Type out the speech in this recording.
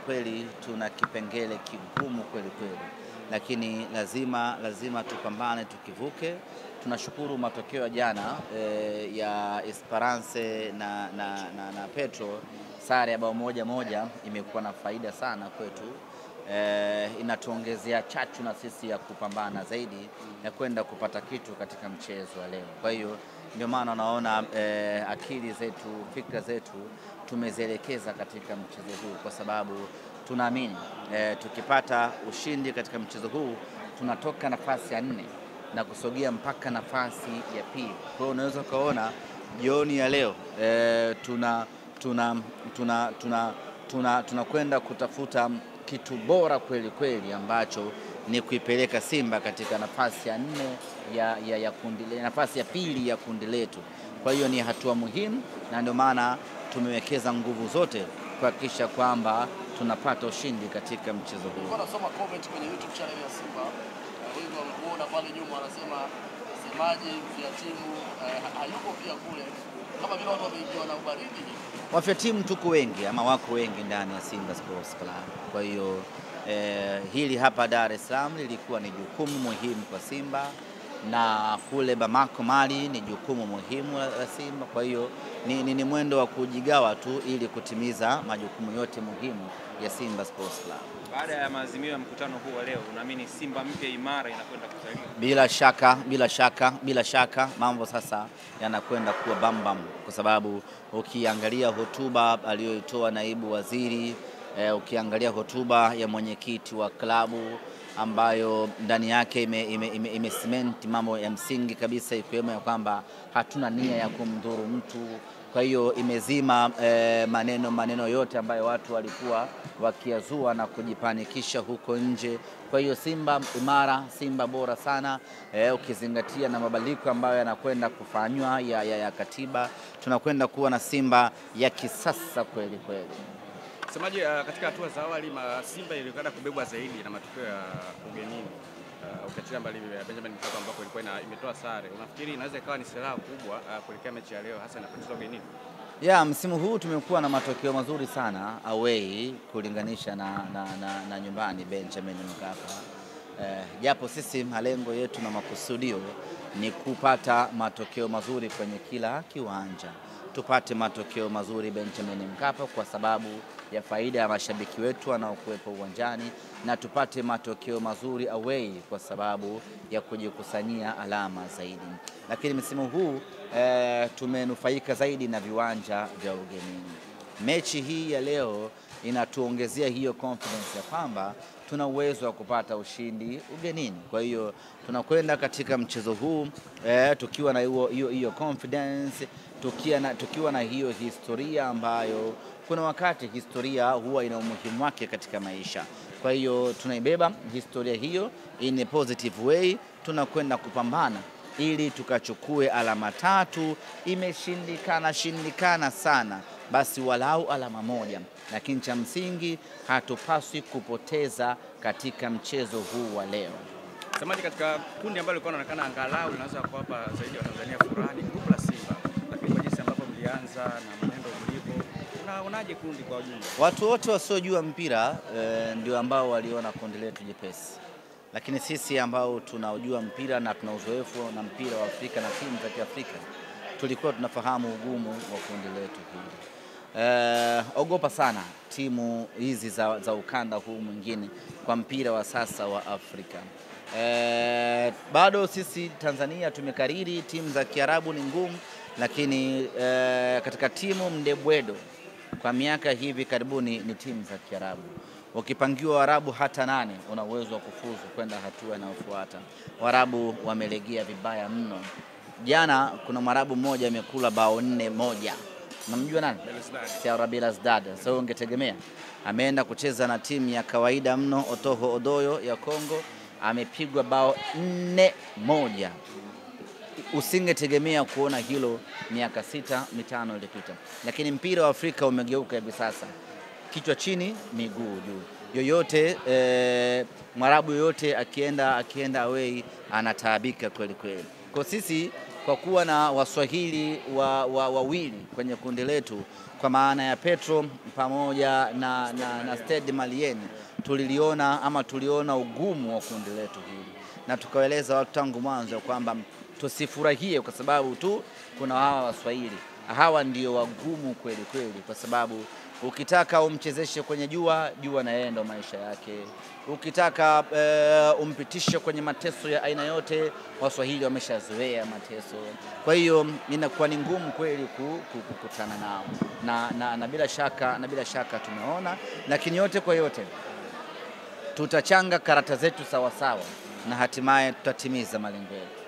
kweli tuna kipengele kigumu kweli kweli, lakini lazima tupambane tukivuke. Tunashukuru matokeo ya jana ya Esperance na Petro, sare ya bao 1-1 imekuwa na faida sana kwetu. Inatuongezea chachu na sisi ya kupambana zaidi ya kwenda kupata kitu katika mchezo wa leo. Kwa hiyo ndio maana naona akili zetu, fikra zetu tumezielekeza katika mchezo huu, kwa sababu tunaamini tukipata ushindi katika mchezo huu tunatoka nafasi ya 4 na kusogea mpaka nafasi ya pili. Kwa hiyo unaweza kuona jioni ya leo tunakwenda kutafuta kitu bora kweli kweli, ambacho ni kuipeleka Simba katika nafasi ya 4 ya kundi, nafasi ya pili ya kundi letu. Kwa hiyo ni hatua muhimu, na ndio maana tumewekeza nguvu zote kuhakikisha kwamba tunapata ushindi katika mchezo huu. Nilikuwa nasoma comment kwenye YouTube channel ya Simba, wengi wanamuona pale nyuma wanasema semaji ya timu hayuko pia kule, kama vile watu wameingia na ubaridi. Wafia timu tuko wengi ama wako wengi ndani ya Simba Sports Club. Kwa hiyo hili hapa Dar es Salaam lilikuwa ni jukumu muhimu kwa Simba, na kule Bamako Mali ni jukumu muhimu la Simba. Kwa hiyo ni mwendo wa kujigawa tu ili kutimiza majukumu yote muhimu ya Simba Sports Club. Baada ya maazimio ya mkutano huu wa leo, unaamini Simba mpya imara inakwenda kuzaliwa? Bila shaka mambo sasa yanakwenda kuwa bambam, kwa sababu ukiangalia hotuba aliyoitoa naibu waziri, ukiangalia hotuba ya mwenyekiti wa klabu ambayo ndani yake imecement mambo ya msingi kabisa, ikiwemo ya kwamba hatuna nia ya kumdhuru mtu. Kwa hiyo imezima maneno yote ambayo watu walikuwa wakiazua na kujipanikisha huko nje. Kwa hiyo Simba imara, Simba bora sana, ukizingatia na mabadiliko ambayo yanakwenda kufanywa ya katiba, tunakwenda kuwa na Simba ya kisasa kweli kweli. Semaji, katika hatua za awali Simba ilionekana kubebwa zaidi na matokeo ya ugenini. Ukiachilia mbali Benjamin Mkapa ambako ilikuwa imetoa sare, unafikiri inaweza ikawa ni silaha kubwa kuelekea mechi ya leo, hasa inapochezwa ugenini? Msimu huu tumekuwa na matokeo mazuri sana away kulinganisha na nyumbani Benjamin Mkapa. Japo sisi malengo yetu na makusudio ni kupata matokeo mazuri kwenye kila kiwanja. Tupate matokeo mazuri Benjamin Mkapa kwa sababu ya faida ya mashabiki wetu wanaokuwepo uwanjani, na tupate matokeo mazuri away kwa sababu ya kujikusanyia alama zaidi. Lakini msimu huu tumenufaika zaidi na viwanja vya ugenini. Mechi hii ya leo inatuongezea hiyo confidence ya kwamba tuna uwezo wa kupata ushindi ugenini. Kwa hiyo tunakwenda katika mchezo huu tukiwa na hiyo confidence, tukiwa na hiyo historia ambayo kuna wakati historia huwa ina umuhimu wake katika maisha. Kwa hiyo tunaibeba historia hiyo in a positive way, tunakwenda kupambana ili tukachukue alama 3. Imeshindikana sana, basi walau alama 1, lakini cha msingi hatupaswi kupoteza katika mchezo huu wa leo. Semaji, katika kundi ambalo lilikuwa linaonekana angalau linaweza kuwapa zaidi wa Tanzania furaha ni grupu la Simba, lakini kwa jinsi ambavyo mlianza na mwenendo mlivyo, unaonaje kundi kwa ujumla? Watu wote wasiojua mpira ndio ambao waliona kundi letu jepesi, lakini sisi ambao tunaujua mpira na tuna uzoefu na mpira wa Afrika na timu za Kiafrika tulikuwa tunafahamu ugumu wa kundi letu hili. Ogopa sana timu hizi za ukanda huu mwingine kwa mpira wa sasa wa Afrika. Bado sisi Tanzania tumekariri timu za Kiarabu ni ngumu, lakini katika timu mdebwedo kwa miaka hivi karibuni ni timu za Kiarabu. Ukipangiwa Waarabu hata 8 una uwezo wa kufuzu kwenda hatua inayofuata. Waarabu wamelegea vibaya mno. Jana kuna Mwarabu mmoja amekula bao 4-1. Unamjua nani? Belouizdad. Sasa ungetegemea ameenda kucheza na timu ya kawaida mno Otoho Odoyo ya Kongo, amepigwa bao 4-1. Usingetegemea kuona hilo miaka 6-5 iliyopita. Lakini mpira wa Afrika umegeuka hivi sasa. Kichwa chini, miguu juu. Yoyote Mwarabu yoyote akienda away anataabika kweli kweli. Kwa sisi kwa kuwa na Waswahili wawili kwenye kundi letu, kwa maana ya Petro pamoja na Stade Malien, tuliona ugumu wa kundi letu hili, na tukaeleza watu tangu mwanzo kwamba tusifurahie kwa sababu tu kuna hawa Waswahili. Hawa ndio wagumu kweli kweli, kwa sababu ukitaka umchezeshe kwenye jua na yeye ndo maisha yake. Ukitaka umpitishe kwenye mateso ya aina yote, Waswahili wameshazoea mateso. Kwa hiyo inakuwa ni ngumu kweli kukutana nao, na bila shaka tumeona, lakini yote kwa yote tutachanga karata zetu sawa sawa na hatimaye tutatimiza malengo yetu.